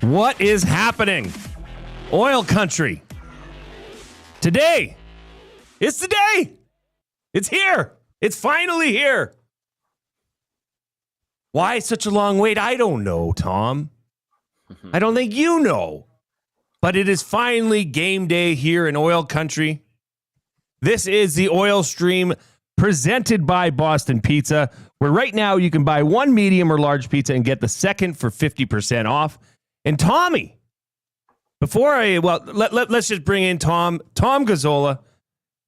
What is happening? Oil country. Today. It's the day. It's here. It's finally here. Why such a long wait? I don't know, Tom. I don't think you know. But it is finally game day here in oil country. This is the Oil Stream presented by Boston Pizza, where right now you can buy one medium or large pizza and get the second for 50% off. And Tommy, let's just bring in Tom Gazzola,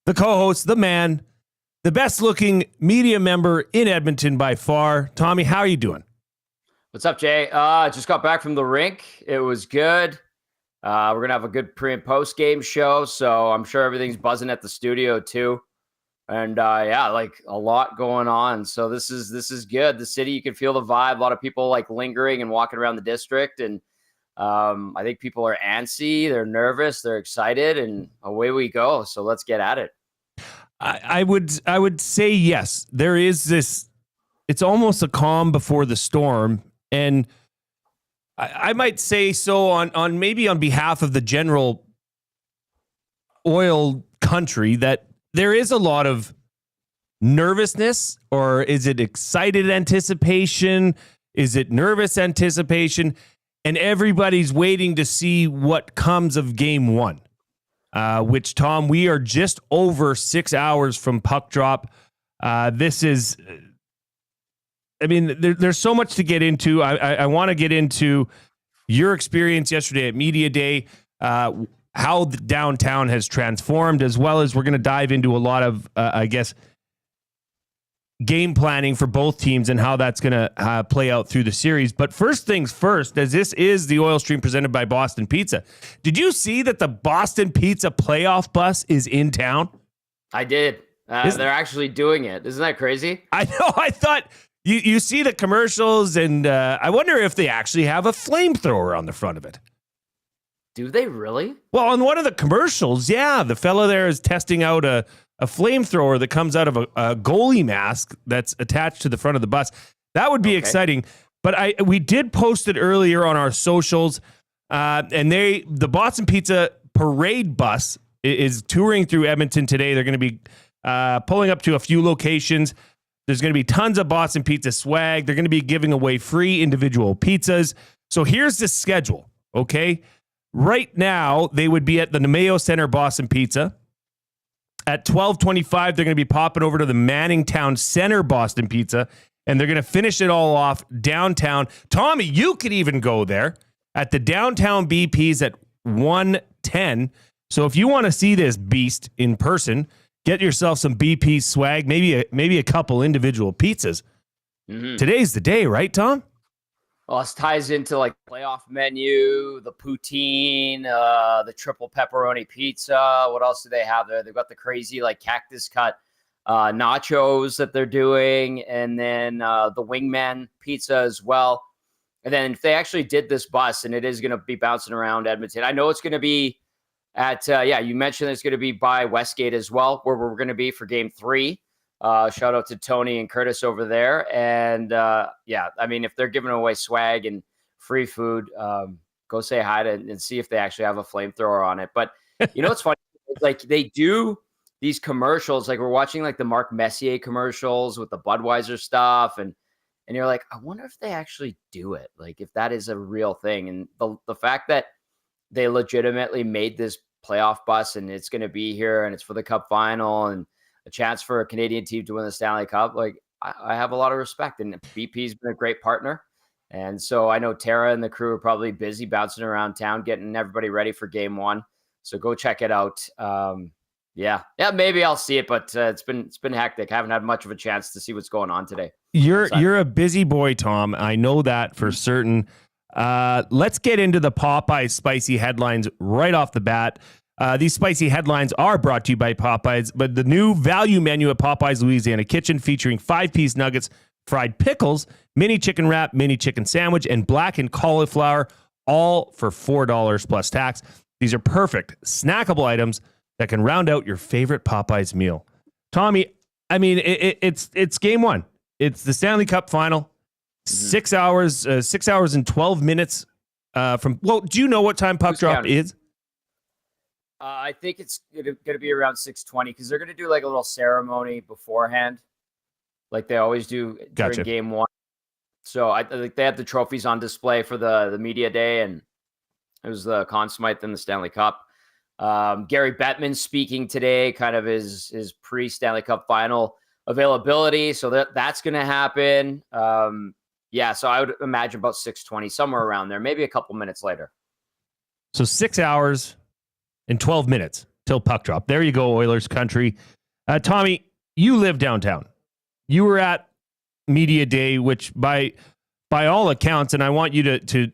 the co-host, the man, the best-looking media member in Edmonton by far. Tommy, how are you doing? What's up, Jay? Just got back from the rink. It was good. We're going to have a good pre- and post-game show, so I'm sure everything's buzzing at the studio, too. And, a lot going on. So this is good. The city, you can feel the vibe. A lot of people, lingering and walking around the district, and I think people are antsy, they're nervous, they're excited, and away we go. So let's get at it. I would say yes. There is this. It's almost a calm before the storm, and I might say so on maybe on behalf of the general oil country that there is a lot of nervousness, or is it excited anticipation? Is it nervous anticipation? And everybody's waiting to see what comes of game one, which, Tom, we are just over 6 hours from puck drop. There's so much to get into. I want to get into your experience yesterday at Media Day, how the downtown has transformed, as well as we're going to dive into a lot of, game planning for both teams and how that's going to play out through the series. But first things first, as this is the Oil Stream presented by Boston Pizza, did you see that the Boston Pizza playoff bus is in town? I did. They're actually doing it. Isn't that crazy? I know. I thought you see the commercials, and I wonder if they actually have a flamethrower on the front of it. Do they really? Well, on one of the commercials, yeah, the fella there is testing out a flamethrower that comes out of a goalie mask that's attached to the front of the bus. That would be exciting. But we did post it earlier on our socials, and the Boston Pizza parade bus is touring through Edmonton today. They're going to be pulling up to a few locations. There's going to be tons of Boston Pizza swag. They're going to be giving away free individual pizzas. So here's the schedule, okay? Right now, they would be at the Nemeo Center Boston Pizza. At 12:25, they're going to be popping over to the Manning Town Center Boston Pizza, and they're going to finish it all off downtown. Tommy, you could even go there at the downtown BP's at 1:10. So if you want to see this beast in person, get yourself some BP swag, maybe a couple individual pizzas. Mm-hmm. Today's the day, right, Tom? Well, this ties into playoff menu, the poutine, the triple pepperoni pizza. What else do they have there? They've got the crazy cactus cut nachos that they're doing, and then the wingman pizza as well. And then if they actually did this bus, and it is going to be bouncing around Edmonton, I know it's going to be at you mentioned it's going to be by Westgate as well, where we're going to be for game 3. Shout out to Tony and Curtis over there. And if they're giving away swag and free food, go say hi to and see if they actually have a flamethrower on it. But it's funny, they do these commercials, we're watching the Marc Messier commercials with the Budweiser stuff, and you're like, I wonder if they actually do it, if that is a real thing. And the fact that they legitimately made this playoff bus, and it's going to be here, and it's for the Cup Final, and a chance for a Canadian team to win the Stanley Cup. I have a lot of respect, and BP's been a great partner. And so I know Tara and the crew are probably busy bouncing around town, getting everybody ready for game 1. So go check it out. Maybe I'll see it, but it's been hectic. I haven't had much of a chance to see what's going on today. You're a busy boy, Tom. I know that for certain. Let's get into the Popeyes spicy headlines right off the bat. These spicy headlines are brought to you by Popeyes, but the new value menu at Popeyes Louisiana Kitchen featuring 5-piece nuggets, fried pickles, mini chicken wrap, mini chicken sandwich, and blackened cauliflower, all for $4 plus tax. These are perfect snackable items that can round out your favorite Popeyes meal. Tommy, it's game 1. It's the Stanley Cup Final. 6 hours and 12 minutes do you know what time puck drop is? I think it's going to be around 6:20 because they're going to do like a little ceremony beforehand, like they always do during game one. So I think they have the trophies on display for the media day, and it was the Conn Smythe and the Stanley Cup. Gary Bettman speaking today, kind of his pre-Stanley Cup Final availability. So that's going to happen. So I would imagine about 6:20, somewhere around there, maybe a couple minutes later. So 6 hours and 12 minutes till puck drop. There you go, Oilers country. Tommy, you live downtown. You were at Media Day, which by all accounts, and I want you to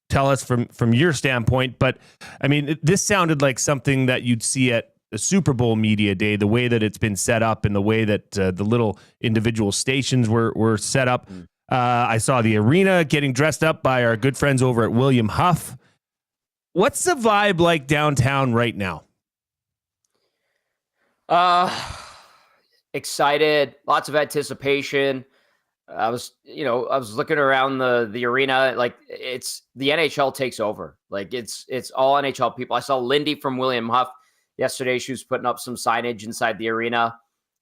tell us from your standpoint, but I mean, this sounded like something that you'd see at a Super Bowl Media Day, the way that it's been set up and the way that the little individual stations were set up. I saw the arena getting dressed up by our good friends over at William Huff. What's the vibe like downtown right now? Excited, lots of anticipation. I was looking around the arena, like it's the NHL takes over. Like it's all NHL people. I saw Lindy from William Huff yesterday. She was putting up some signage inside the arena.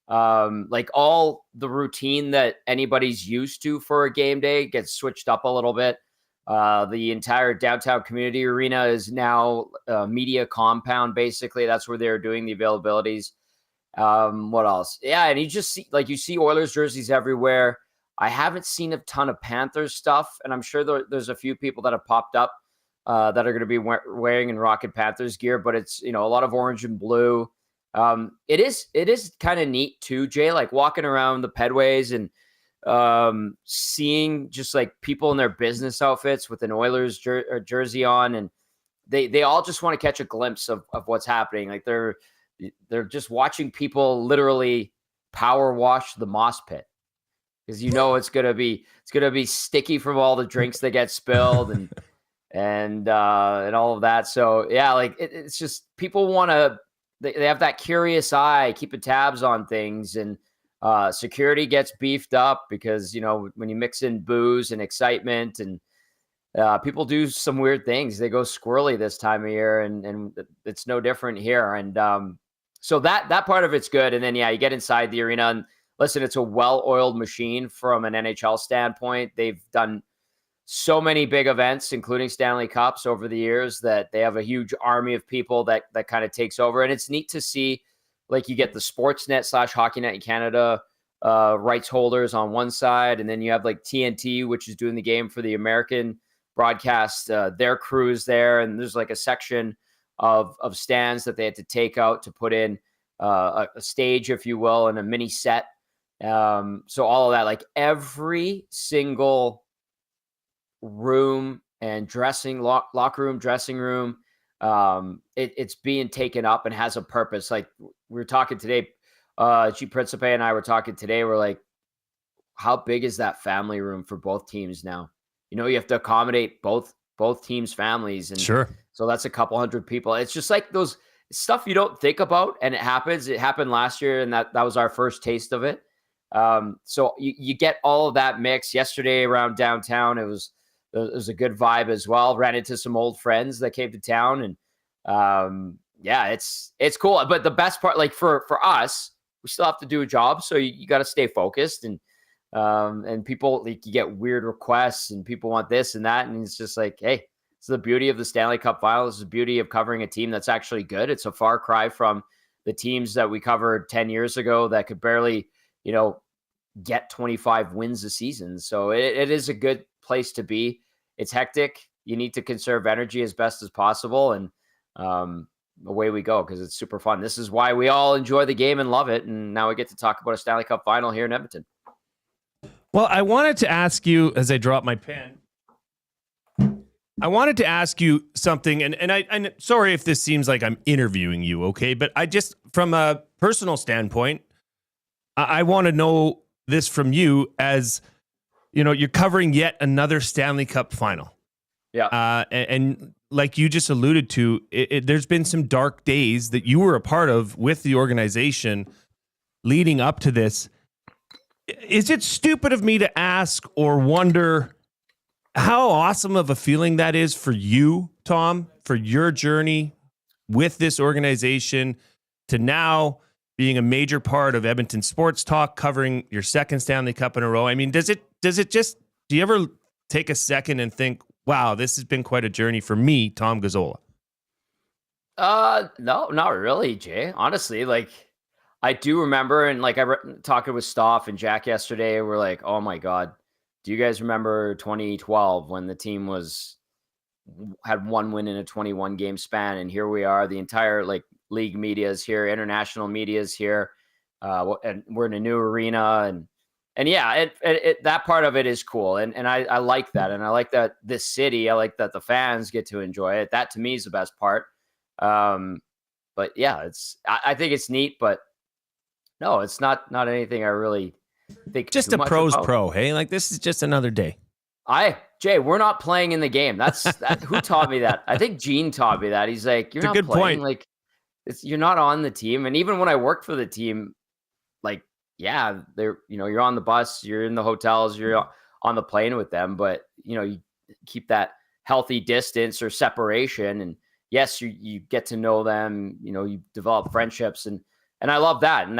Like all the routine that anybody's used to for a game day gets switched up a little bit. The entire downtown community arena is now a media compound. Basically, that's where they're doing the availabilities. What else? Yeah, and you see Oilers jerseys everywhere. I haven't seen a ton of Panthers stuff, and I'm sure there's a few people that have popped up that are going to be wearing and rocking Panthers gear. But it's a lot of orange and blue. It is kind of neat too, Jay. Like walking around the pedways and seeing just like people in their business outfits with an Oilers jersey on, and they all just want to catch a glimpse of what's happening. Like they're just watching people literally power wash the moss pit, because it's gonna be sticky from all the drinks that get spilled and all of that. So yeah, like it's just people want to. They have that curious eye, keeping tabs on things, and security gets beefed up because, when you mix in booze and excitement, and people do some weird things. They go squirrely this time of year, and it's no different here. And so that part of it's good. And then, you get inside the arena, and listen, it's a well-oiled machine from an NHL standpoint. They've done so many big events, including Stanley Cups over the years, that they have a huge army of people that kind of takes over. And it's neat to see, like you get the Sportsnet / HockeyNet in Canada rights holders on one side. And then you have like TNT, which is doing the game for the American broadcast, their crews there. And there's like a section of stands that they had to take out to put in a stage, if you will, and a mini set. So all of that, like every single room and locker room, dressing room, it's being taken up and has a purpose. Like we were talking today, G Principe and I were talking today. We're like, how big is that family room for both teams now? You have to accommodate both teams' families, and sure. So that's a couple hundred people. It's just like those stuff you don't think about, and it happens. It happened last year, and that was our first taste of it. So you get all of that mix. Yesterday around downtown, it was a good vibe as well. Ran into some old friends that came to town, and it's cool. But the best part, like for us, we still have to do a job, so you got to stay focused. And people, like, you get weird requests, and people want this and that, and it's just like, hey, it's the beauty of the Stanley Cup Final. It's the beauty of covering a team that's actually good. It's a far cry from the teams that we covered 10 years ago that could barely, get 25 wins a season. So it is a good place to be. It's hectic. You need to conserve energy as best as possible, and away we go, because it's super fun. This is why we all enjoy the game and love it. And now we get to talk about a Stanley Cup Final here in Edmonton. Well, I wanted to ask you, as I drop my pen, I wanted to ask you something, and I'm sorry if this seems like I'm interviewing you, okay? But I just, from a personal standpoint, I want to know this from you, as you're covering yet another Stanley Cup Final. Yeah. And like you just alluded to, there's been some dark days that you were a part of with the organization leading up to this. Is it stupid of me to ask or wonder, how awesome of a feeling that is for you, Tom, for your journey with this organization to now being a major part of Edmonton Sports Talk, covering your second Stanley Cup in a row. I mean, do you ever take a second and think, wow, this has been quite a journey for me, Tom Gazzola? No, not really, Jay. Honestly, like I do remember, and like talking with Stoff and Jack yesterday, we're like, oh my God, do you guys remember 2012 when the team had one win in a 21 game span? And here we are, the entire like league media is here, international media is here. And we're in a new arena, and yeah, that part of it is cool. And I like that. And I like that this city, I like that the fans get to enjoy it. That to me is the best part. But yeah, I think it's neat, but no, it's not anything I really think just too a much pro's about. pro. Hey, like this is just another day. Jay, we're not playing in the game. Who taught me that? I think Gene taught me that. He's like, you're It's a not good playing. point. Like you're not on the team. And even when I worked for the team, like, yeah, you're on the bus, you're in the hotels, you're on the plane with them, but you keep that healthy distance or separation. And yes, you get to know them, you develop friendships, and I love that. And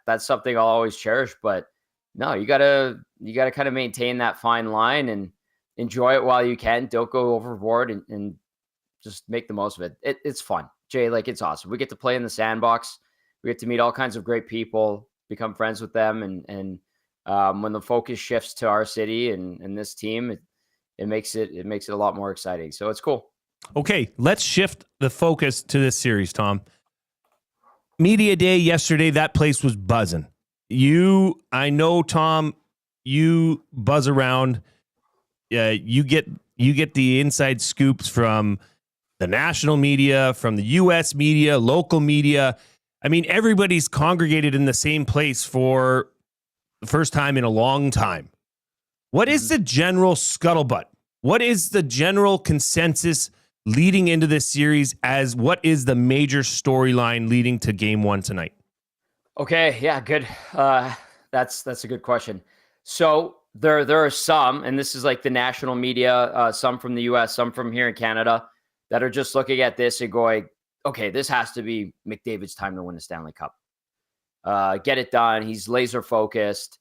that's something I'll always cherish. But no, you gotta kind of maintain that fine line and enjoy it while you can. Don't go overboard, and just make the most of it. It's fun, Jay. Like, it's awesome. We get to play in the sandbox. We get to meet all kinds of great people, become friends with them. And when the focus shifts to our city and this team, it makes it a lot more exciting. So it's cool. Okay, let's shift the focus to this series, Tom. Media day yesterday, that place was buzzing. I know, Tom, you buzz around. You get the inside scoops from the national media, from the U.S. media, local media. I mean, everybody's congregated in the same place for the first time in a long time. What is the general scuttlebutt? What is the general consensus leading into this series as what is the major storyline leading to game one tonight? Okay. Yeah. Good. That's a good question. So there are some, and this is like the national media, some from the US, some from here in Canada, that are just looking at this and going, okay, this has to be McDavid's time to win the Stanley Cup. Get it done. He's laser focused.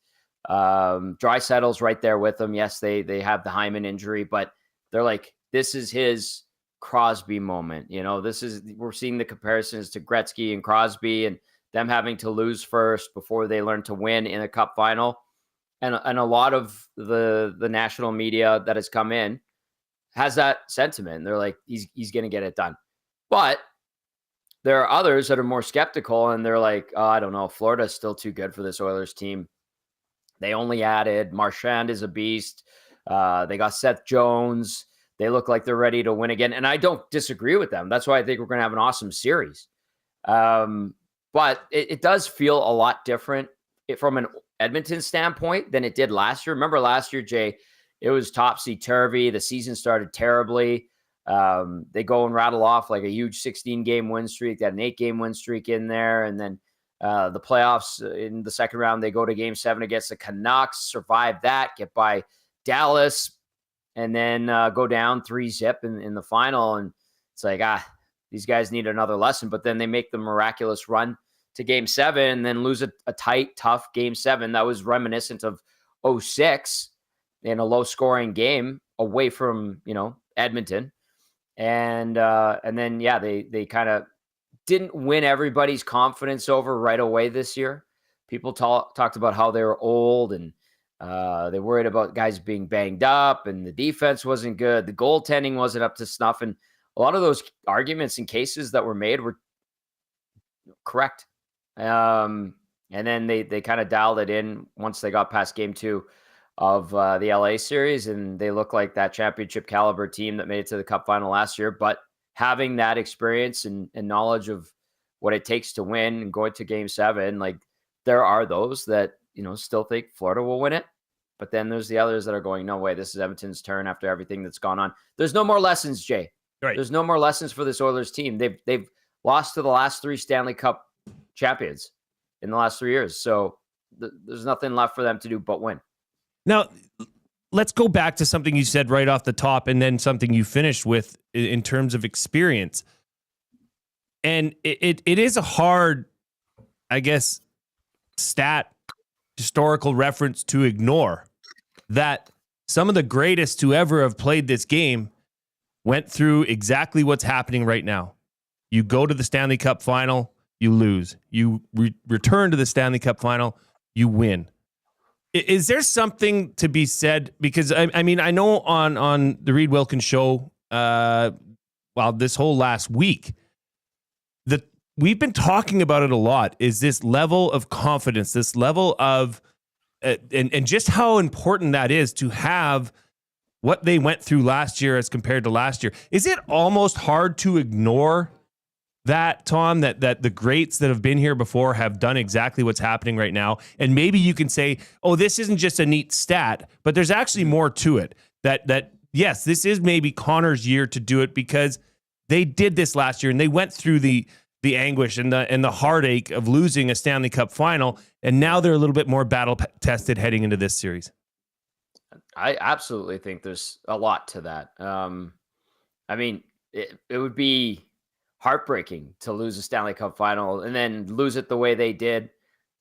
Draisaitl's right there with him. Yes, they have the Hyman injury, but they're like, this is his Crosby moment. We're seeing the comparisons to Gretzky and Crosby and them having to lose first before they learn to win in a cup final. And a lot of the national media that has come in has that sentiment. They're like, he's going to get it done. But there are others that are more skeptical, and they're like, oh, I don't know. Florida's still too good for this Oilers team. They only added Marchand is a beast. They got Seth Jones. They look like they're ready to win again. And I don't disagree with them. That's why I think we're going to have an awesome series. But it does feel a lot different from an Edmonton standpoint than it did last year. Remember last year, Jay, it was topsy-turvy. The season started terribly. They go and rattle off like a huge 16-game win streak, got an 8-game win streak in there. And then the playoffs in the second round, they go to game 7 against the Canucks, survive that, get by Dallas, and then go down 3-0 in the final. And it's like, these guys need another lesson. But then they make the miraculous run to game 7 and then lose a tight, tough game 7 that was reminiscent of 2006 in a low-scoring game away from, Edmonton. And then, yeah, they kind of didn't win everybody's confidence over right away this year. People talked about how they were old and they worried about guys being banged up and the defense wasn't good. The goaltending wasn't up to snuff. And a lot of those arguments and cases that were made were correct. And then they kind of dialed it in once they got past game 2 of the LA series, and they look like that championship caliber team that made it to the cup final last year. But having that experience and knowledge of what it takes to win and going to game 7, like there are those that, still think Florida will win it. But then there's the others that are going, no way, this is Edmonton's turn after everything that's gone on. There's no more lessons, Jay. Right. There's no more lessons for this Oilers team. They've lost to the last 3 Stanley Cup champions in the last 3 years. So there's nothing left for them to do but win. Now, let's go back to something you said right off the top and then something you finished with in terms of experience. And it is a hard, I guess, historical reference to ignore that some of the greatest to ever have played this game went through exactly what's happening right now. You go to the Stanley Cup Final, you lose. You return to the Stanley Cup Final, you win. Is there something to be said? Because I mean, I know on the Reed Wilkins show, this whole last week, that we've been talking about it a lot, is this level of confidence, this level of, and just how important that is to have what they went through last year as compared to last year. Is it almost hard to ignore that, Tom, that the greats that have been here before have done exactly what's happening right now? And maybe you can say, oh, this isn't just a neat stat, but there's actually more to it. That yes, this is maybe Connor's year to do it because they did this last year and they went through the anguish and the heartache of losing a Stanley Cup Final, and now they're a little bit more battle tested heading into this series. I absolutely think there's a lot to that. I mean, it would be heartbreaking to lose a Stanley Cup Final and then lose it the way they did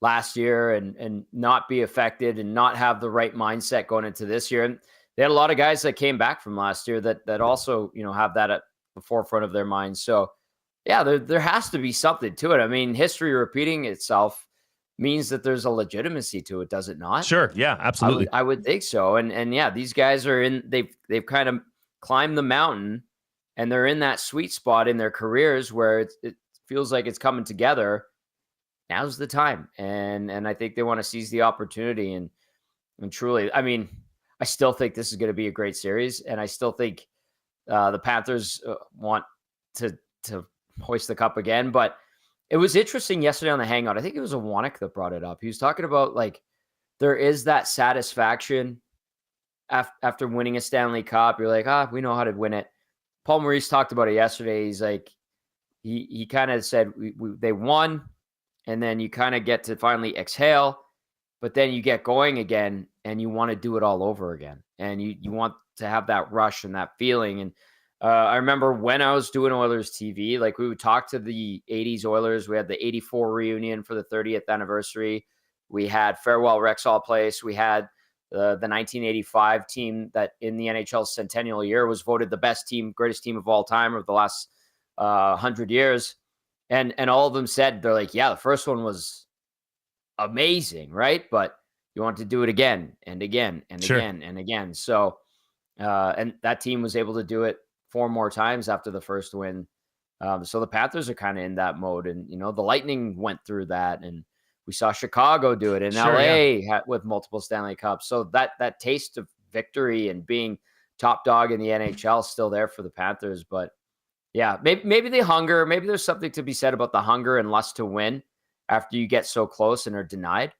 last year and not be affected and not have the right mindset going into this year. And they had a lot of guys that came back from last year that also, have that at the forefront of their minds. So yeah, there has to be something to it. I mean, history repeating itself means that there's a legitimacy to it, does it not? Sure. Yeah, absolutely. I would think so. And yeah, these guys are they've kind of climbed the mountain and they're in that sweet spot in their careers where it feels like it's coming together. Now's the time. And I think they want to seize the opportunity and truly, I mean, I still think this is going to be a great series. And I still think the Panthers want to hoist the cup again, but it was interesting yesterday on the Hangout. I think it was Awanek that brought it up. He was talking about there is that satisfaction after winning a Stanley Cup. You're like, we know how to win it. Paul Maurice talked about it yesterday. He's like, he kind of said they won, and then you kind of get to finally exhale, but then you get going again, and you want to do it all over again, and you want to have that rush and that feeling. And I remember when I was doing Oilers TV, we would talk to the 80s Oilers. We had the 84 reunion for the 30th anniversary. We had Farewell Rexall Place. We had the 1985 team that in the NHL centennial year was voted the best team, greatest team of all time of the last 100 years. And all of them said, they're like, yeah, the first one was amazing, right? But you want to do it again and again and Sure. again and again. So, and that team was able to do it 4 more times after the first win. So the Panthers are kind of in that mode. And, the Lightning went through that. And we saw Chicago do it in LA with multiple Stanley Cups. So that taste of victory and being top dog in the NHL is still there for the Panthers. But yeah, maybe the hunger, maybe there's something to be said about the hunger and lust to win after you get so close and are denied.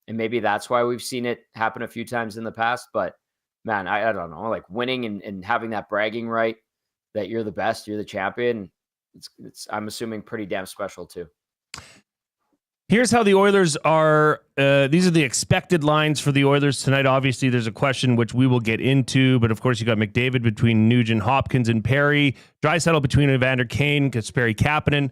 And maybe that's why we've seen it happen a few times in the past. But man, I don't know, winning and having that bragging right that you're the best, you're the champion. It's I'm assuming pretty damn special too. Here's how the Oilers are. These are the expected lines for the Oilers tonight. Obviously, there's a question which we will get into, but of course, you got McDavid between Nugent Hopkins and Perry, Draisaitl between Evander Kane, Kasperi Kapanen,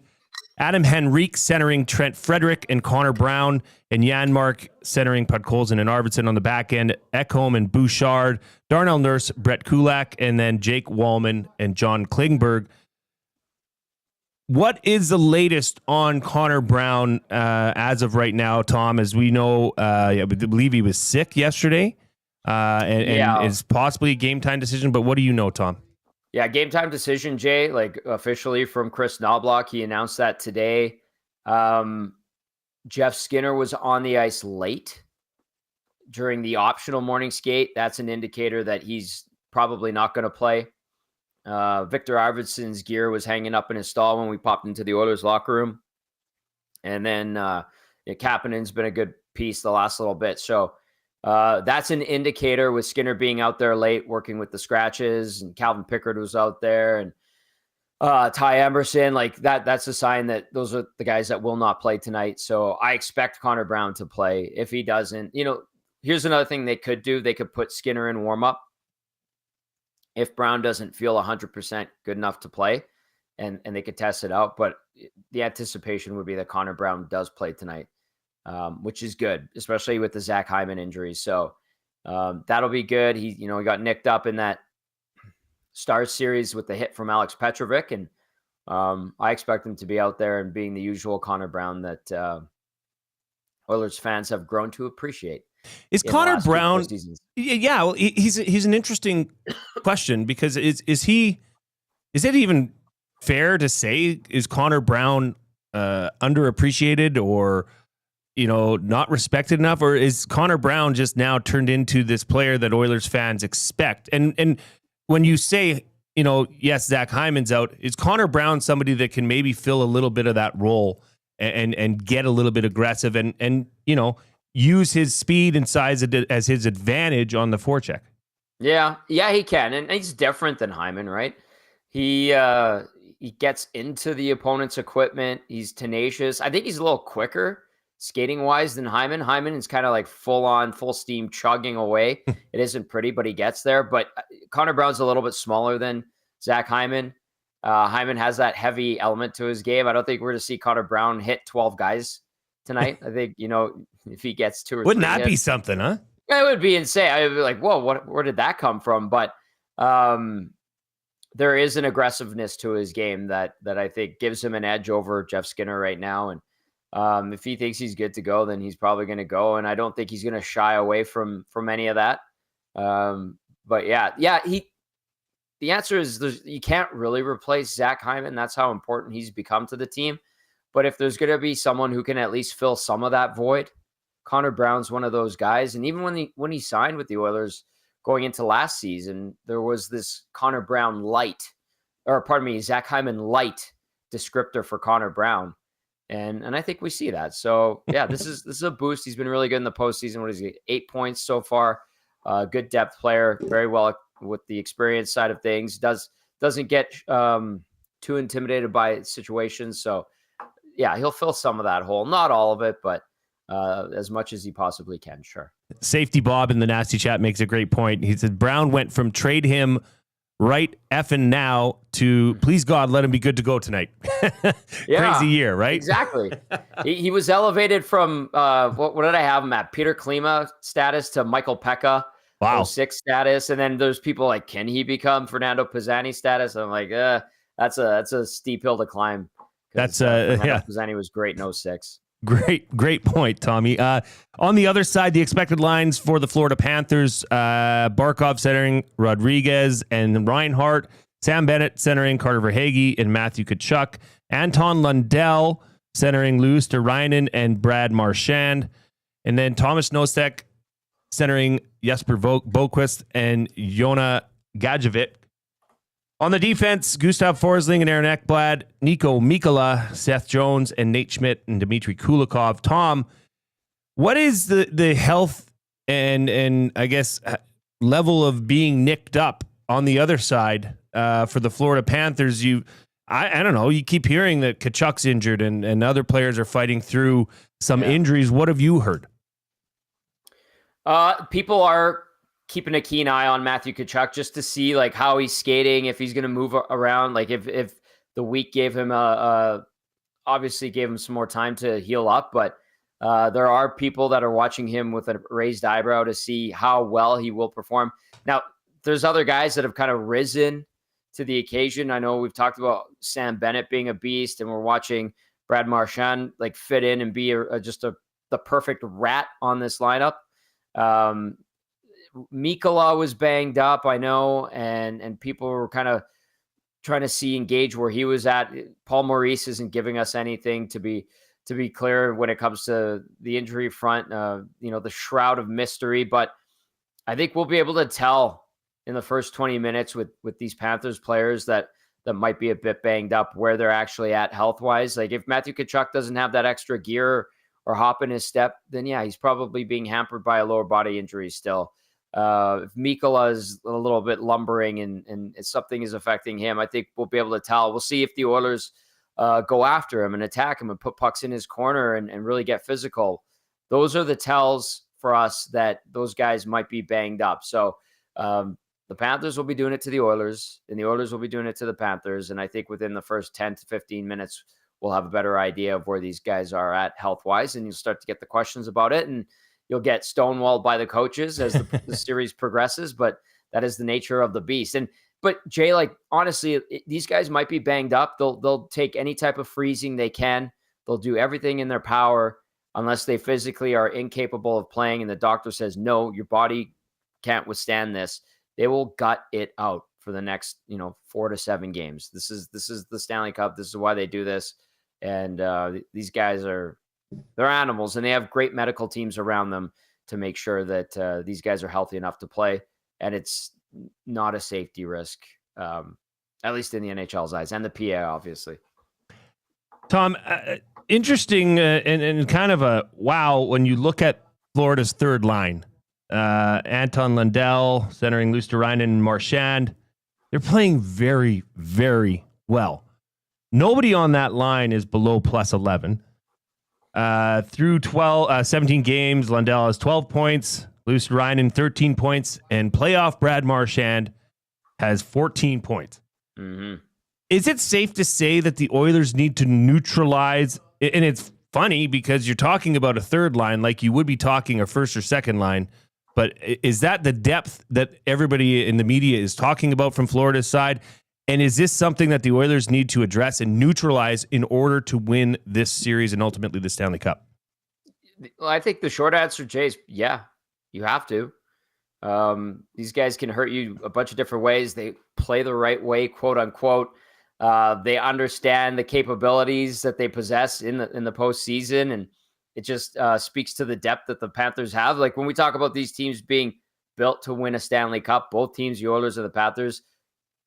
Adam Henrique centering Trent Frederick and Connor Brown, and Janmark centering Podkolzin and Arvidsson on the back end, Ekholm and Bouchard, Darnell Nurse, Brett Kulak, and then Jake Wallman and John Klingberg. What is the latest on Connor Brown as of right now, Tom? As we know, I believe he was sick yesterday and is possibly a game time decision. But what do you know, Tom? Yeah, game time decision, Jay, officially from Chris Knobloch. He announced that today. Jeff Skinner was on the ice late during the optional morning skate. That's an indicator that he's probably not going to play. Victor Arvidsson's gear was hanging up in his stall when we popped into the Oilers locker room. And then Kapanen's been a good piece the last little bit. So that's an indicator with Skinner being out there late, working with the scratches, and Calvin Pickard was out there, and Ty Emerson, that's a sign that those are the guys that will not play tonight. So I expect Connor Brown to play. If he doesn't, here's another thing they could do. They could put Skinner in warm up if Brown doesn't feel 100% good enough to play, and they could test it out. But the anticipation would be that Connor Brown does play tonight, which is good, especially with the Zach Hyman injury. So that'll be good. He got nicked up in that Stars series with the hit from Alex Petrovic, and I expect him to be out there and being the usual Connor Brown that Oilers fans have grown to appreciate. Is Connor Brown? Yeah, well, he's an interesting question, because is it even fair to say, is Connor Brown underappreciated or not respected enough, or is Connor Brown just now turned into this player that Oilers fans expect? And when you say yes, Zach Hyman's out, is Connor Brown somebody that can maybe fill a little bit of that role and get a little bit aggressive and use his speed and size as his advantage on the forecheck? Yeah, he can, and he's different than Hyman, right? He gets into the opponent's equipment. He's tenacious. I think he's a little quicker skating wise than Hyman. Hyman is kind of like full steam chugging away. It isn't pretty, but he gets there. But Connor Brown's a little bit smaller than Zach Hyman. Hyman has that heavy element to his game. I don't think we're going to see Connor Brown hit 12 guys tonight. I think, if he gets 2 or 3 Wouldn't that hits, be something, huh? It would be insane. I would be like, whoa, where did that come from? But there is an aggressiveness to his game that I think gives him an edge over Jeff Skinner right now. And if he thinks he's good to go, then he's probably going to go. And I don't think he's going to shy away from any of that. But the answer is you can't really replace Zach Hyman. That's how important he's become to the team. But if there's going to be someone who can at least fill some of that void, Connor Brown's one of those guys. And even when he signed with the Oilers going into last season, there was this Connor Brown Zach Hyman light descriptor for Connor Brown. And I think we see that. So yeah, this is a boost. He's been really good in the postseason. What is he? 8 points so far. Good depth player, very well with the experience side of things. Doesn't get too intimidated by situations. So yeah, he'll fill some of that hole. Not all of it, but as much as he possibly can. Sure. Safety Bob in the nasty chat makes a great point. He said Brown went from trade him right effing now to please God, let him be good to go tonight. Crazy year, right? Exactly. he was elevated from what did I have him at? Peter Klima status to Michael Pekka. Wow. 06 status. And then there's people like, can he become Fernando Pizzani status? I'm like, that's a steep hill to climb. That's Pizzani was great in 06. Great point, Tommy. On the other side, the expected lines for the Florida Panthers, Barkov centering Rodriguez and Reinhart, Sam Bennett centering Carter Verhaeghe and Matthew Tkachuk, Anton Lundell centering Luis Ryan and Brad Marchand, and then Thomas Nosek centering Jesper Boquist and Jona Gadjevic. On the defense, Gustav Forsling and Aaron Ekblad, Nico Mikkola, Seth Jones, and Nate Schmidt and Dmitry Kulikov. Tom, what is the health and I guess level of being nicked up on the other side for the Florida Panthers? I don't know. You keep hearing that Tkachuk's injured and other players are fighting through some injuries. What have you heard? People are keeping a keen eye on Matthew Tkachuk just to see like how he's skating, if he's going to move around, like if the week gave him obviously gave him some more time to heal up, but there are people that are watching him with a raised eyebrow to see how well he will perform. Now, there's other guys that have kind of risen to the occasion. I know we've talked about Sam Bennett being a beast, and we're watching Brad Marchand like fit in and be the perfect rat on this lineup. Mikkola was banged up, I know, and people were kind of trying to engage where he was at. Paul Maurice isn't giving us anything to be clear when it comes to the injury front, the shroud of mystery. But I think we'll be able to tell in the first 20 minutes with these Panthers players that might be a bit banged up where they're actually at health-wise. Like if Matthew Tkachuk doesn't have that extra gear or hop in his step, then yeah, he's probably being hampered by a lower body injury still. If Mikkola is a little bit lumbering and something is affecting him, I think we'll be able to tell. We'll see if the Oilers go after him and attack him and put pucks in his corner and really get physical. Those are the tells for us that those guys might be banged up. So the Panthers will be doing it to the Oilers, and the Oilers will be doing it to the Panthers. And I think within the first 10 to 15 minutes, we'll have a better idea of where these guys are at health-wise, and you'll start to get the questions about it, and you'll get stonewalled by the coaches as the series progresses, but that is the nature of the beast. But Jay, like, honestly, these guys might be banged up. They'll take any type of freezing they can. They'll do everything in their power unless they physically are incapable of playing, and the doctor says, no, your body can't withstand this. They will gut it out for the next, 4 to 7 games. This is the Stanley Cup. This is why they do this. And these guys they're animals, and they have great medical teams around them to make sure that these guys are healthy enough to play. And it's not a safety risk, at least in the NHL's eyes, and the PA, obviously. Tom, interesting and kind of a wow when you look at Florida's third line. Anton Lundell, centering Luosterainen and Marchand. They're playing very, very well. Nobody on that line is below plus 11. Through 17 games, Lundell has 12 points, Luosterainen 13 points, and playoff Brad Marchand has 14 points. Mm-hmm. Is it safe to say that the Oilers need to neutralize? And it's funny because you're talking about a third line like you would be talking a first or second line. But is that the depth that everybody in the media is talking about from Florida's side? And is this something that the Oilers need to address and neutralize in order to win this series and ultimately the Stanley Cup? Well, I think the short answer, Jay, is yeah, you have to. These guys can hurt you a bunch of different ways. They play the right way, quote unquote. They understand the capabilities that they possess in the postseason, and it just speaks to the depth that the Panthers have. Like when we talk about these teams being built to win a Stanley Cup, both teams, the Oilers and the Panthers,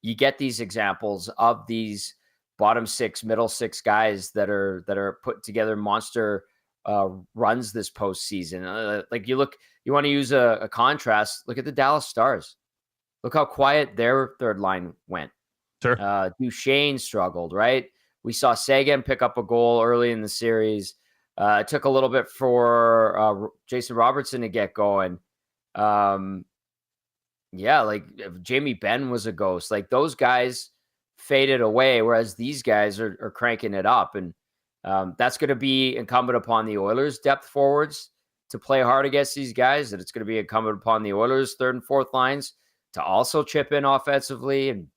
you get these examples of these bottom 6, middle 6 guys that are put together monster runs this postseason. Like you want to use a contrast. Look at the Dallas Stars. Look how quiet their third line went. Sure. Duchesne struggled, right? We saw Sagan pick up a goal early in the series. It took a little bit for Jason Robertson to get going. Like Jamie Benn was a ghost. Like those guys faded away, whereas these guys are cranking it up. And that's going to be incumbent upon the Oilers' depth forwards to play hard against these guys. And it's going to be incumbent upon the Oilers' third and fourth lines to also chip in offensively. And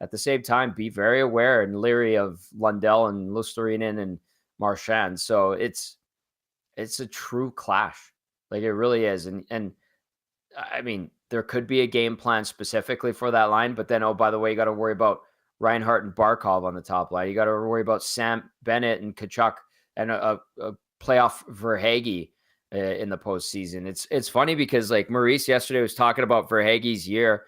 at the same time, be very aware and leery of Lundell and Luosterainen and Marchand. So it's a true clash. Like it really is. And I mean, there could be a game plan specifically for that line, but then, oh, by the way, you got to worry about Reinhart and Barkov on the top line. You got to worry about Sam Bennett and Tkachuk and a playoff Verhaeghe in the postseason. It's funny because like Maurice yesterday was talking about Verhaeghe's year,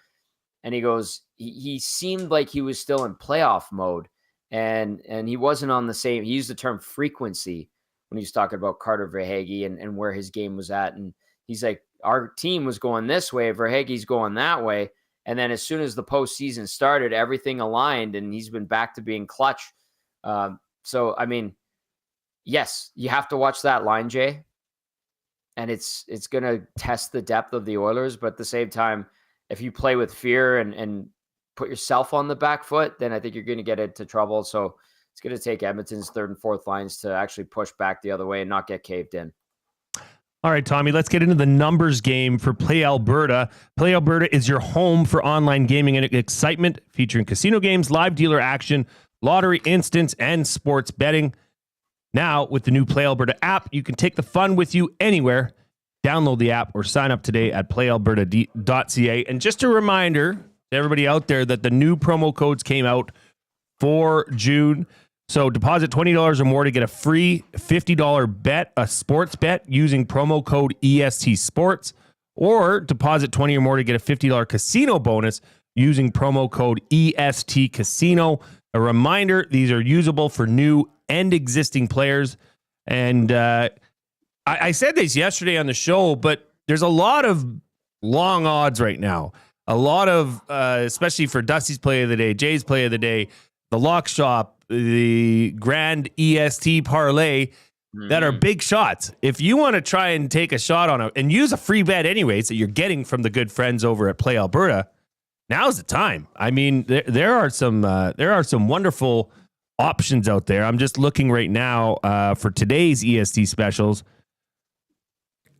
and he goes, he seemed like he was still in playoff mode, and he wasn't on the same. He used the term frequency when he was talking about Carter Verhaeghe and where his game was at, and he's like, our team was going this way, Verhaeghe's going that way. And then as soon as the postseason started, everything aligned and he's been back to being clutch. So, I mean, yes, you have to watch that line, Jay. And it's going to test the depth of the Oilers. But at the same time, if you play with fear and put yourself on the back foot, then I think you're going to get into trouble. So it's going to take Edmonton's third and fourth lines to actually push back the other way and not get caved in. All right, Tommy, let's get into the numbers game for Play Alberta. Play Alberta is your home for online gaming and excitement, featuring casino games, live dealer action, lottery instants, and sports betting. Now, with the new Play Alberta app, you can take the fun with you anywhere. Download the app or sign up today at playalberta.ca. And just a reminder to everybody out there that the new promo codes came out for June. So deposit $20 or more to get a free $50 bet, a sports bet using promo code EST Sports, or deposit $20 or more to get a $50 casino bonus using promo code EST Casino. A reminder, these are usable for new and existing players. And I said this yesterday on the show, but there's a lot of long odds right now. A lot of, especially for Dusty's play of the day, Jay's play of the day, the lock shop, the grand EST parlay. that are big shots. If you want to try and take a shot on and use a free bet anyways that you're getting from the good friends over at Play Alberta, now's the time. I mean, there are some wonderful options out there. I'm just looking right now for today's EST specials.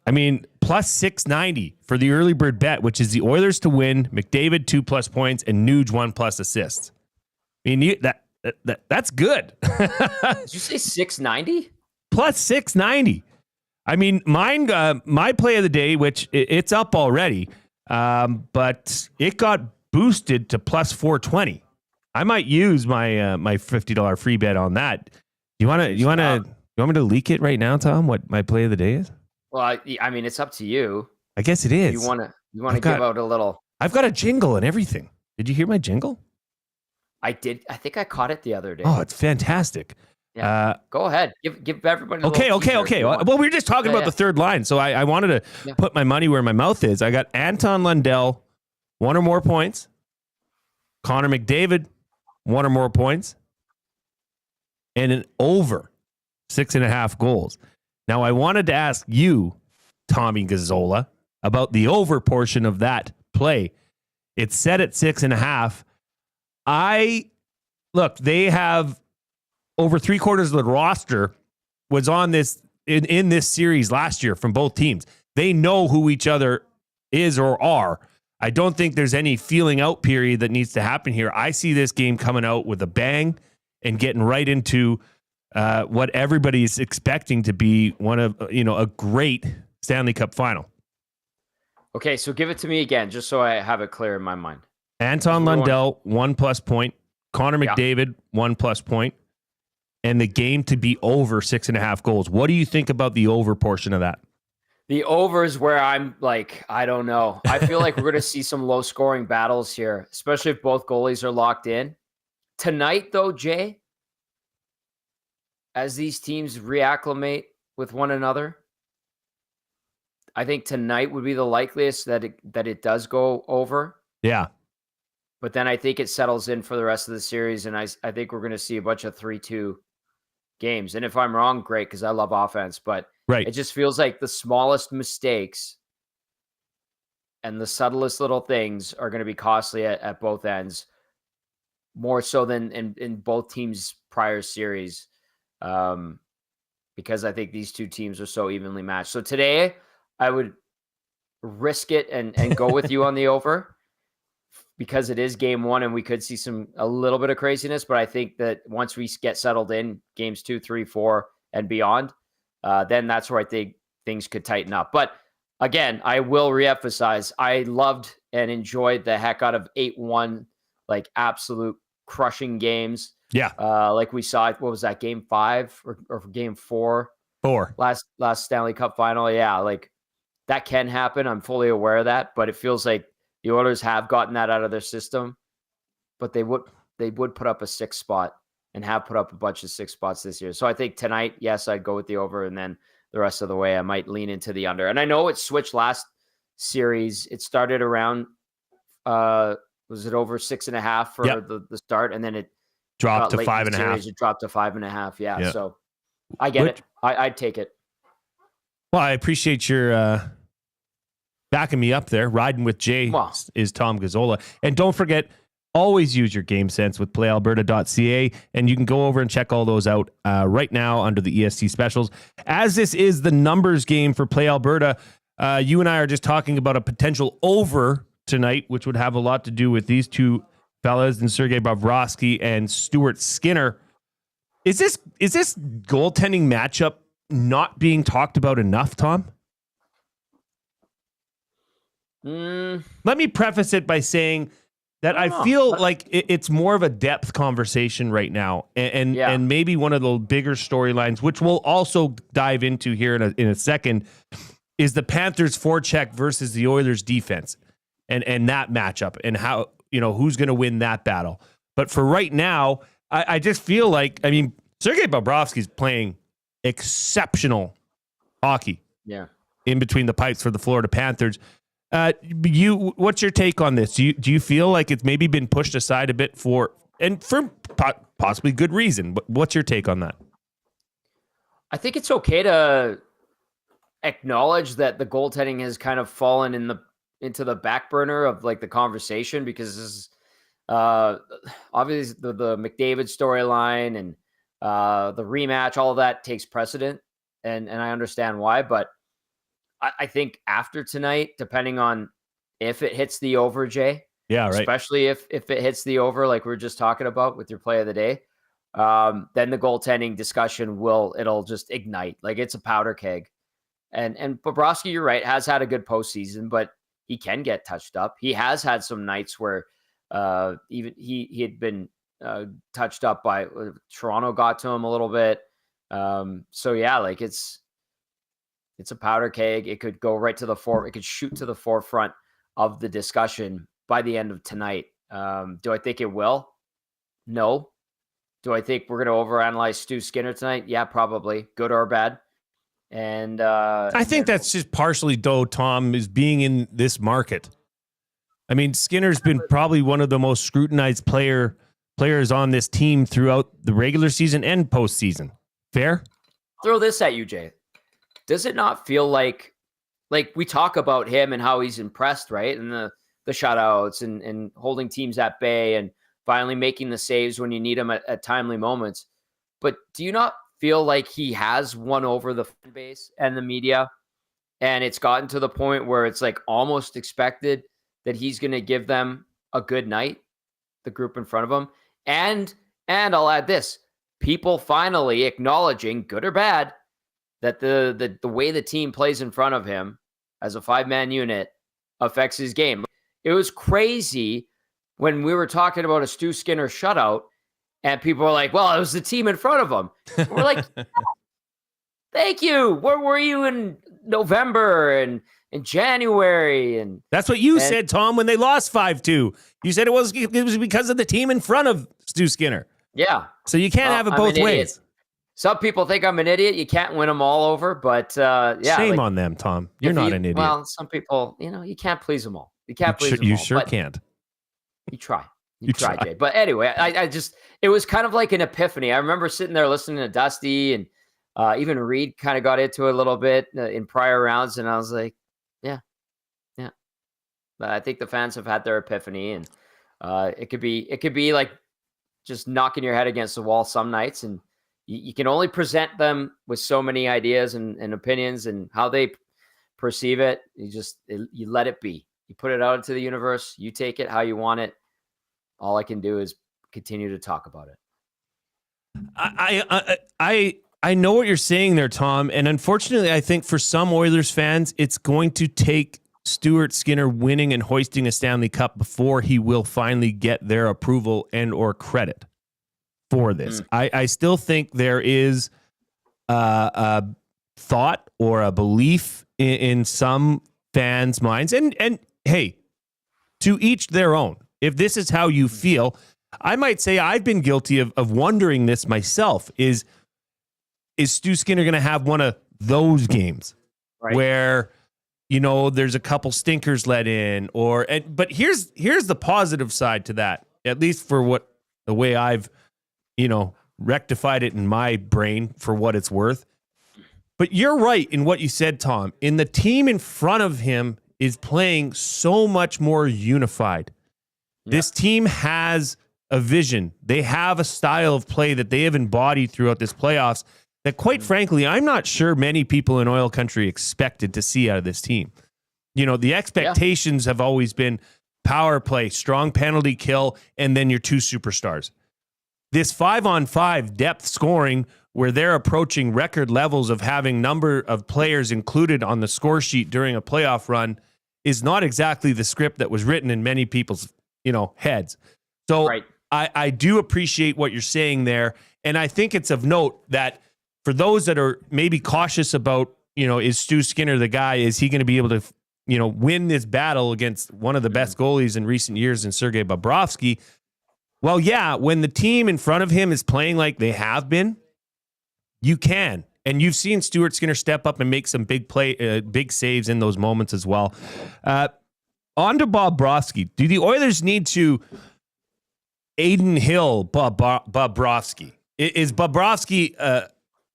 I mean, plus 690 for the early bird bet, which is the Oilers to win, McDavid 2+ points, and Nuge 1+ assists. I mean, that's good. Did you say 690? Plus 690. I mean, my play of the day, which it's up already, but it got boosted to plus 420. I might use my my $50 free bet on that. You want me to leak it right now, Tom? What my play of the day is? Well, I mean, it's up to you. I guess it is. You want to give out a little? I've got a jingle and everything. Did you hear my jingle? I did. I think I caught it the other day. Oh, it's fantastic. Yeah. Go ahead. Give everybody. Okay. Well, we were just talking about the third line, so I wanted to put my money where my mouth is. I got Anton Lundell, 1 or more points. Connor McDavid, 1 or more points, and an over 6.5 goals. Now, I wanted to ask you, Tommy Gazzola, about the over portion of that play. It's set at 6.5. They have over 3/4 of the roster was on this in this series last year from both teams. They know who each other is or are. I don't think there's any feeling out period that needs to happen here. I see this game coming out with a bang and getting right into what everybody's expecting to be one of, a great Stanley Cup final. Okay, so give it to me again, just so I have it clear in my mind. Anton Lundell, 1+ point. Connor McDavid, 1+ point. And the game to be over 6.5 goals. What do you think about the over portion of that? The over is where I'm like, I don't know. I feel like we're going to see some low-scoring battles here, especially if both goalies are locked in. Tonight, though, Jay, as these teams reacclimate with one another, I think tonight would be the likeliest that it does go over. Yeah. But then I think it settles in for the rest of the series, and I think we're going to see a bunch of 3-2 games. And if I'm wrong, great, because I love offense. But it just feels like the smallest mistakes and the subtlest little things are going to be costly at both ends, more so than in both teams' prior series. Because I think these two teams are so evenly matched. So today I would risk it and go with you on the over, because it is game one and we could see a little bit of craziness. But I think that once we get settled in games 2, 3, 4 and beyond, then that's where I think things could tighten up. But again, I will reemphasize, I loved and enjoyed the heck out of 8-1, like absolute crushing games. Yeah. Like we saw, what was that, game 5 or game 4? 4. Last Stanley Cup final. Yeah, like that can happen. I'm fully aware of that, but it feels like the Oilers have gotten that out of their system, but they would put up a 6 spot and have put up a bunch of 6 spots this year. So I think tonight, yes, I'd go with the over, and then the rest of the way I might lean into the under. And I know it switched last series. It started around, was it over 6.5 for the start, and then it dropped to 5.5. It dropped to 5.5. Yeah. So I get it. I'd take it. Well, I appreciate your backing me up there. Riding with Jay is Tom Gazzola. And don't forget, always use your game sense with playalberta.ca, and you can go over and check all those out right now under the EST specials. As this is the numbers game for Play Alberta, you and I are just talking about a potential over tonight, which would have a lot to do with these two fellas, and Sergei Bobrovsky and Stuart Skinner. Is this goaltending matchup not being talked about enough, Tom? Let me preface it by saying that I feel like it's more of a depth conversation right now, and maybe one of the bigger storylines, which we'll also dive into here in a second, is the Panthers forecheck versus the Oilers defense, and that matchup, and how, who's going to win that battle. But for right now, I just feel like, Sergei Bobrovsky's playing exceptional hockey. Yeah, in between the pipes for the Florida Panthers. What's your take on this? Do you feel like it's maybe been pushed aside a bit for possibly good reason? But what's your take on that? I think it's okay to acknowledge that the goaltending has kind of fallen into the back burner of like the conversation, because this is obviously the McDavid storyline and the rematch, all of that takes precedent, and I understand why. But I think after tonight, depending on if it hits the over, Jay, yeah, right, especially if it hits the over, like we were just talking about with your play of the day, then the goaltending discussion it'll just ignite. Like it's a powder keg. And Bobrovsky, you're right, has had a good postseason, but he can get touched up. He has had some nights where even he had been touched up by Toronto, got to him a little bit. So yeah, like it's a powder keg. It could go right to it could shoot to the forefront of the discussion by the end of tonight. Do I think it will? No. Do I think we're going to overanalyze Stu Skinner tonight? Yeah, probably. Good or bad. And I think that's just partially, though, Tom, is being in this market. I mean, Skinner's been probably one of the most scrutinized players on this team throughout the regular season and postseason. Fair? Throw this at you, Jay. Does it not feel like we talk about him and how he's impressed, right? And the shutouts and holding teams at bay and finally making the saves when you need them at timely moments. But do you not feel like he has won over the fan base and the media, and it's gotten to the point where it's like almost expected that he's going to give them a good night, the group in front of him? And I'll add this, people finally acknowledging, good or bad, that the way the team plays in front of him as a 5-man unit affects his game. It was crazy when we were talking about a Stu Skinner shutout and people were like, well, it was the team in front of him. We're like, yeah, thank you. Where were you in November and in January? And that's what you said, Tom, when they lost 5-2. You said it was because of the team in front of Stu Skinner. Yeah. So you can't have it both ways. Some people think I'm an idiot. You can't win them all over, but yeah. Shame on them, Tom. You're not an idiot. Well, some people, you can't please them all. You can't please them all. You sure can't. You try. You try, Jay. But anyway, I just, it was kind of like an epiphany. I remember sitting there listening to Dusty, and even Reed kind of got into it a little bit in prior rounds. And I was like, yeah. But I think the fans have had their epiphany, and it could be like just knocking your head against the wall some nights, and you can only present them with so many ideas and opinions and how they perceive it. You let it be. You put it out into the universe. You take it how you want it. All I can do is continue to talk about it. I know what you're saying there, Tom. And unfortunately, I think for some Oilers fans, it's going to take Stuart Skinner winning and hoisting a Stanley Cup before he will finally get their approval and or credit for this. I still think there is a thought or a belief in some fans' minds. And hey, to each their own. If this is how you feel, I might say I've been guilty of wondering this myself. Is Stu Skinner going to have one of those games where, there's a couple stinkers let in, but here's the positive side to that, at least for the way I've, rectified it in my brain for what it's worth. But you're right in what you said, Tom. In the team in front of him is playing so much more unified. Yeah. This team has a vision. They have a style of play that they have embodied throughout this playoffs that, quite frankly, I'm not sure many people in oil country expected to see out of this team. The expectations have always been power play, strong penalty kill, and then your two superstars. This 5-on-5 depth scoring where they're approaching record levels of having number of players included on the score sheet during a playoff run is not exactly the script that was written in many people's heads. So I do appreciate what you're saying there. And I think it's of note that for those that are maybe cautious about, is Stu Skinner the guy? Is he going to be able to, win this battle against one of the best goalies in recent years in Sergei Bobrovsky? Well, yeah, when the team in front of him is playing like they have been, you can. And you've seen Stuart Skinner step up and make some big saves in those moments as well. On to Bobrovsky. Do the Oilers need to Aiden Hill Bobrovsky? Is Bobrovsky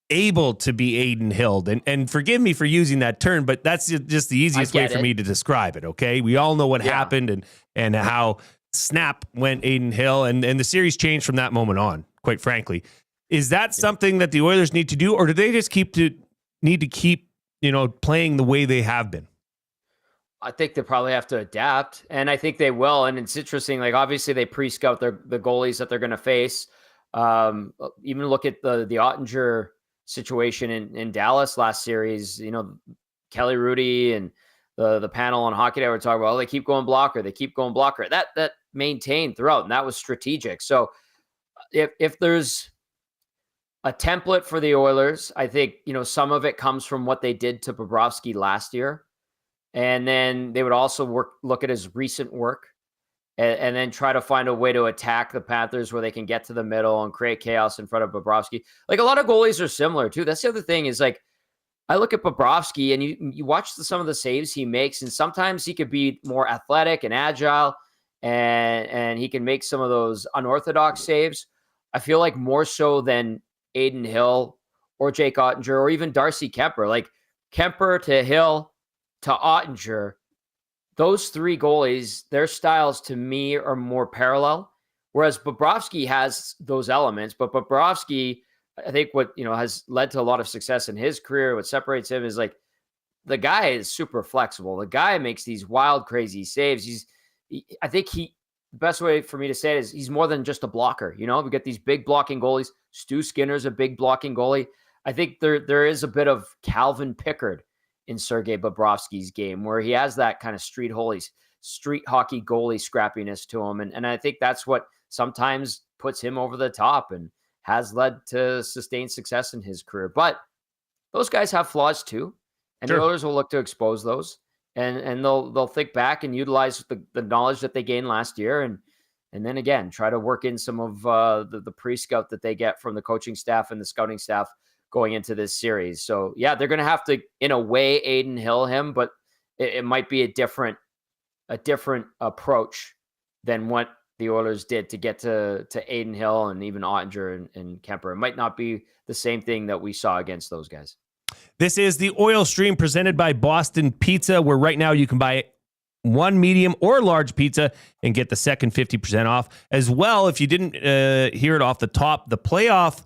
able to be Aiden Hill. And forgive me for using that term, but that's just the easiest way for me to describe it. Okay. We all know what happened and how snap went Aiden Hill and the series changed from that moment on, quite frankly. Is that something that the Oilers need to do, or do they just need to keep, playing the way they have been? I think they probably have to adapt, and I think they will. And it's interesting. Like, obviously they pre-scout the goalies that they're going to face. Even look at the Ottinger situation in Dallas last series. Kelly Rudy and the panel on Hockey Day were talking about, they keep going blocker. They keep going blocker. That maintained throughout, and that was strategic. So if there's a template for the Oilers, I think, some of it comes from what they did to Bobrovsky last year. And then they would also look at his recent work and then try to find a way to attack the Panthers where they can get to the middle and create chaos in front of Bobrovsky. Like, a lot of goalies are similar too. That's the other thing is, like, I look at Bobrovsky and you watch some of the saves he makes, and sometimes he could be more athletic and agile and he can make some of those unorthodox saves. I feel like more so than Aiden Hill or Jake Ottinger or even Darcy Kemper. Like, Kemper to Hill to Ottinger, those three goalies, their styles to me are more parallel. Whereas Bobrovsky has those elements, but Bobrovsky, I think what has led to a lot of success in his career, what separates him is, like, the guy is super flexible. The guy makes these wild, crazy saves. I think the best way for me to say it is he's more than just a blocker. We get these big blocking goalies. Stu Skinner's a big blocking goalie. I think there is a bit of Calvin Pickard in Sergei Bobrovsky's game, where he has that kind of street hockey goalie scrappiness to him. And I think that's what sometimes puts him over the top and has led to sustained success in his career. But those guys have flaws too. And the Oilers will look to expose those. And they'll think back and utilize the knowledge that they gained last year. And then again, try to work in some of the pre-scout that they get from the coaching staff and the scouting staff going into this series. So yeah, they're going to have to, in a way, Aiden Hill him, but it might be a different approach than what the Oilers did to get to Aiden Hill and even Ottinger and Kemper. It might not be the same thing that we saw against those guys. This is the Oil Stream presented by Boston Pizza, where right now you can buy one medium or large pizza and get the second 50% off. As well, if you didn't hear it off the top, the playoff,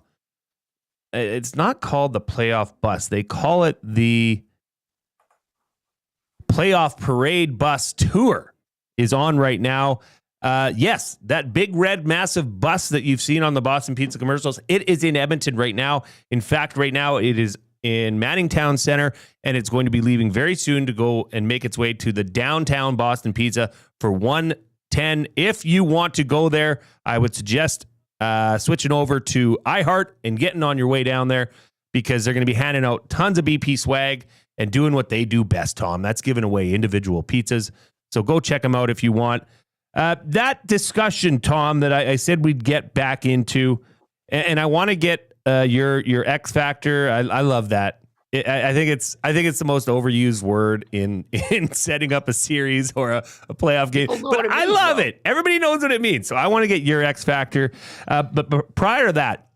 it's not called the playoff bus. They call it the playoff parade bus tour is on right now. Yes, that big red massive bus that you've seen on the Boston Pizza commercials, it is in Edmonton right now. In fact, right now it is in Manning Town Center, and it's going to be leaving very soon to go and make its way to the downtown Boston Pizza for $110. If you want to go there, I would suggest switching over to iHeart and getting on your way down there, because they're going to be handing out tons of BP swag and doing what they do best, Tom. That's giving away individual pizzas. So go check them out if you want. That discussion, Tom, that I said we'd get back into, and I want to get your X factor. I love that. I think it's the most overused word in setting up a series or a playoff game. But I love it. Everybody knows what it means. So I want to get your X factor. But prior to that,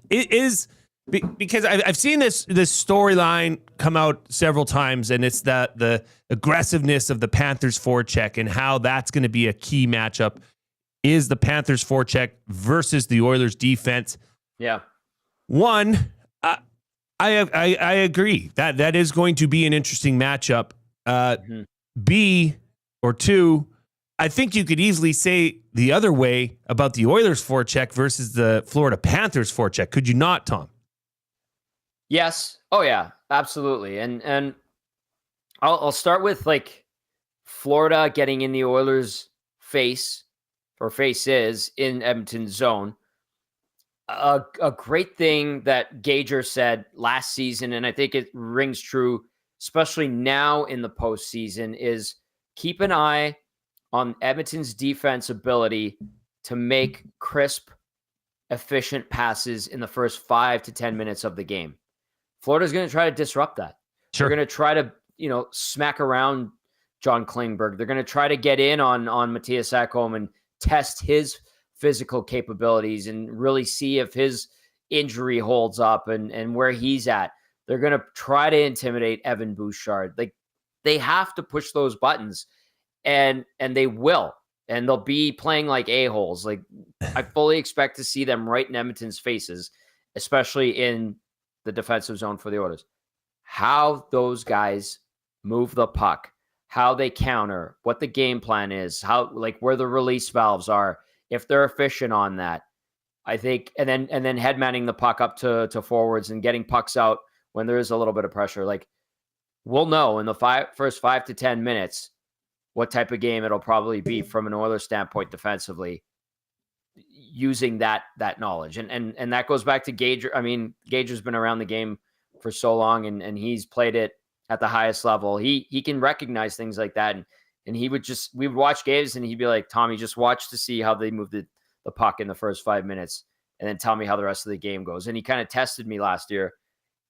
it is because I've seen this storyline come out several times, and it's the aggressiveness of the Panthers forecheck and how that's going to be a key matchup. Is the Panthers forecheck versus the Oilers defense? Yeah. One, I agree that is going to be an interesting matchup. B or two, I think you could easily say the other way about the Oilers forecheck versus the Florida Panthers forecheck. Could you not, Tom? Yes. Oh yeah, absolutely. And I'll start with, like, Florida getting in the Oilers' faces in Edmonton zone. A great thing that Gager said last season, and I think it rings true, especially now in the postseason, is keep an eye on Edmonton's defense ability to make crisp, efficient passes in the first 5 to 10 minutes of the game. Florida's going to try to disrupt that. Sure. They're going to try to, smack around John Klingberg. They're going to try to get in on Matthias Ekholm and test his physical capabilities and really see if his injury holds up and where he's at. They're going to try to intimidate Evan Bouchard. Like, they have to push those buttons, and they will. And they'll be playing like a-holes. Like, I fully expect to see them right in Edmonton's faces, especially in the defensive zone for the Oilers. How those guys move the puck, how they counter, what the game plan is, how, like, where the release valves are, if they're efficient on that. I think, and then headmanning the puck up to forwards and getting pucks out when there is a little bit of pressure. Like, we'll know in the first 5 to 10 minutes what type of game it'll probably be from an Oilers standpoint defensively, using that knowledge. And that goes back to Gager. I mean, Gager's been around the game for so long, and he's played it at the highest level. He can recognize things like that. And we would watch games and he'd be like, Tommy, just watch to see how they move the puck in the first 5 minutes and then tell me how the rest of the game goes. And he kind of tested me last year.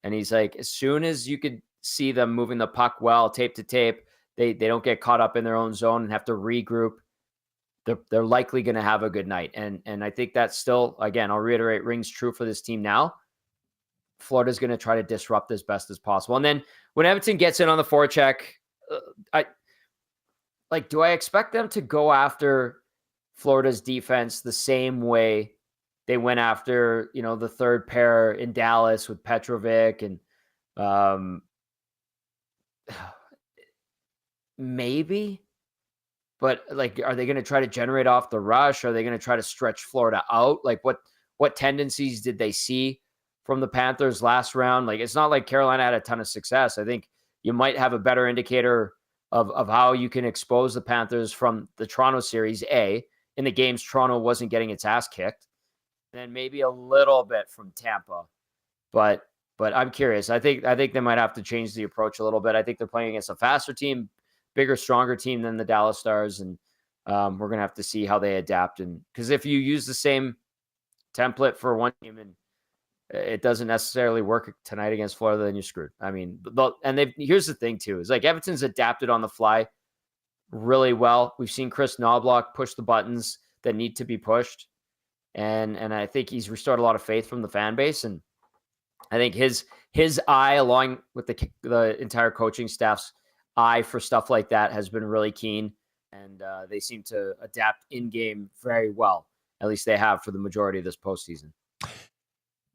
And he's like, as soon as you could see them moving the puck well, tape to tape, they don't get caught up in their own zone and have to regroup, they're likely going to have a good night. And I think that's still, again, I'll reiterate, rings true for this team now. Florida's going to try to disrupt as best as possible. And then when Edmonton gets in on the forecheck, do I expect them to go after Florida's defense the same way they went after, the third pair in Dallas with Petrovic and maybe, but like, are they going to try to generate off the rush? Are they going to try to stretch Florida out? Like, what tendencies did they see from the Panthers last round? Like, it's not like Carolina had a ton of success. I think you might have a better indicator of how you can expose the Panthers from the Toronto series, in the games Toronto wasn't getting its ass kicked, and then maybe a little bit from Tampa. But I'm curious. I think they might have to change the approach a little bit. I think they're playing against a faster team, bigger, stronger team than the Dallas Stars, and we're gonna have to see how they adapt. And because if you use the same template for one team and it doesn't necessarily work tonight against Florida, then you're screwed. I mean, here's the thing too, is like Edmonton's adapted on the fly really well. We've seen Chris Knobloch push the buttons that need to be pushed. And I think he's restored a lot of faith from the fan base. And I think his eye, along with the entire coaching staff's eye for stuff like that, has been really keen. And they seem to adapt in game very well. At least they have for the majority of this postseason.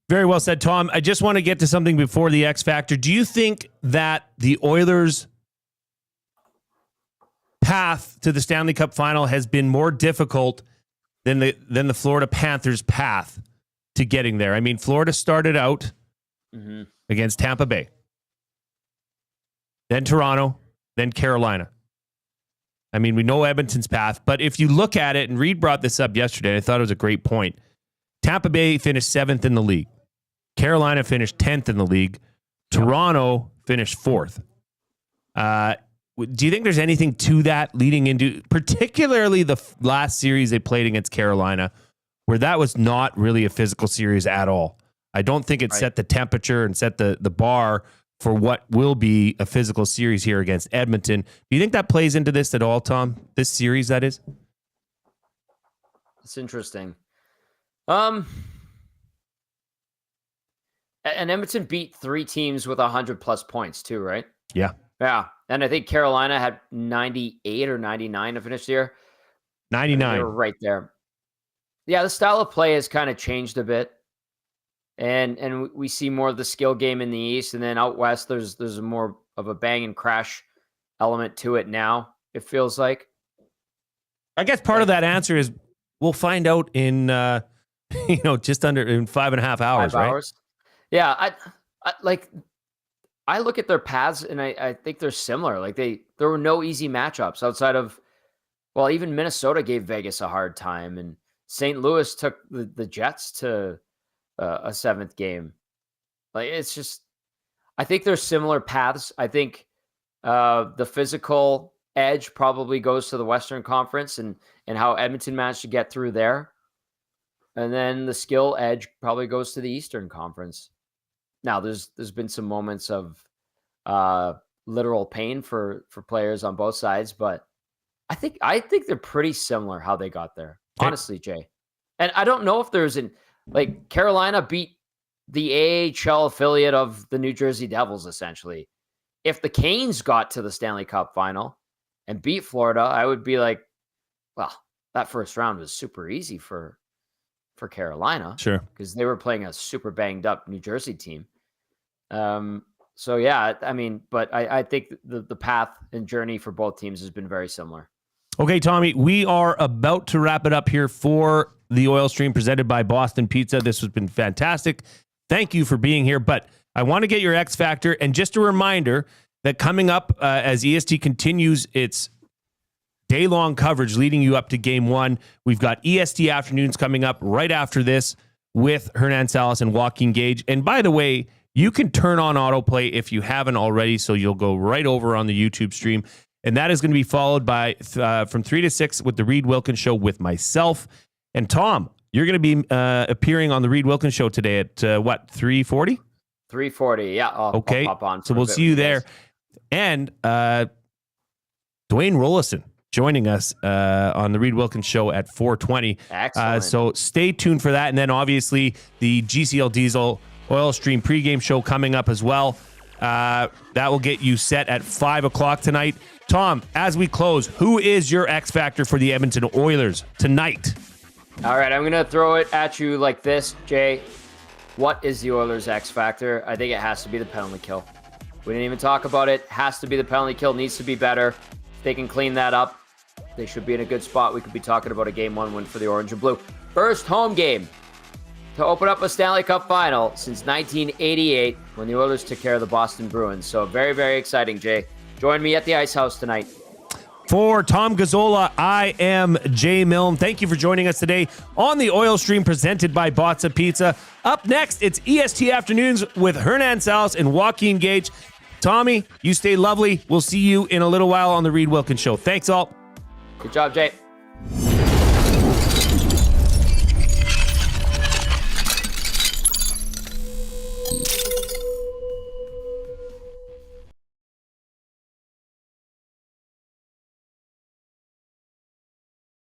Very well said, Tom. I just want to get to something before the X Factor. Do you think that the Oilers' path to the Stanley Cup Final has been more difficult than the Florida Panthers' path to getting there? I mean, Florida started out against Tampa Bay, then Toronto, then Carolina. I mean, we know Edmonton's path, but if you look at it, and Reed brought this up yesterday, I thought it was a great point. Tampa Bay finished 7th in the league. Carolina finished 10th in the league. Toronto finished 4th. Do you think there's anything to that leading into, particularly the last series they played against Carolina, where that was not really a physical series at all? I don't think it set the temperature and set the bar for what will be a physical series here against Edmonton. Do you think that plays into this at all, Tom? This series, that is? It's interesting. And Edmonton beat 3 teams with 100+ points too, right? Yeah. Yeah. And I think Carolina had 98 or 99 to finish the year. 99. They were right there. Yeah, the style of play has kind of changed a bit. And we see more of the skill game in the East. And then out West, there's a more of a bang and crash element to it now, it feels like. I guess part of that answer is we'll find out in just under in 5.5 hours, 5 right? hours. Yeah, I look at their paths and I think they're similar. Like there were no easy matchups outside of, well, even Minnesota gave Vegas a hard time, and St. Louis took the Jets to a 7th game. Like, it's just, I think there's similar paths. I think the physical edge probably goes to the Western Conference and how Edmonton managed to get through there. And then the skill edge probably goes to the Eastern Conference. Now, there's been some moments of literal pain for players on both sides, but I think they're pretty similar how they got there. Honestly, Jay. And I don't know if there's Carolina beat the AHL affiliate of the New Jersey Devils, essentially. If the Canes got to the Stanley Cup Final and beat Florida, I would be like, well, that first round was super easy for Carolina. Sure. Because they were playing a super banged up New Jersey team. So, yeah, I mean, but I think the path and journey for both teams has been very similar. Okay, Tommy, we are about to wrap it up here for the Oil Stream presented by Boston Pizza. This has been fantastic. Thank you for being here, but I want to get your X Factor, and just a reminder that coming up as EST continues its day-long coverage leading you up to Game 1, we've got EST Afternoons coming up right after this with Hernan Salas and Joaquin Gage. And by the way, you can turn on autoplay if you haven't already, so you'll go right over on the YouTube stream. And that is going to be followed by from 3 to 6 with the Reed Wilkins Show with myself. And Tom, you're going to be appearing on the Reed Wilkins Show today at 3:40? 3:40, yeah. I'll pop on. So we'll see you there. And Dwayne Rollison joining us on the Reed Wilkins Show at 4:20. Excellent. So stay tuned for that. And then obviously the GCL Diesel Oil Stream pregame show coming up as well. That will get you set at 5 o'clock tonight. Tom, as we close, who is your X Factor for the Edmonton Oilers tonight? All right, I'm going to throw it at you like this, Jay. What is the Oilers' X Factor? I think it has to be the penalty kill. We didn't even talk about it. Has to be the penalty kill. Needs to be better. If they can clean that up, they should be in a good spot. We could be talking about a Game 1 win for the Orange and Blue. First home game to open up a Stanley Cup Final since 1988 when the Oilers took care of the Boston Bruins. So very, very exciting, Jay. Join me at the Ice House tonight. For Tom Gazzola, I am Jay Milne. Thank you for joining us today on the Oil Stream presented by Botza Pizza. Up next, it's EST Afternoons with Hernan Salas and Joaquin Gage. Tommy, you stay lovely. We'll see you in a little while on the Reed Wilkins Show. Thanks all. Good job, Jay.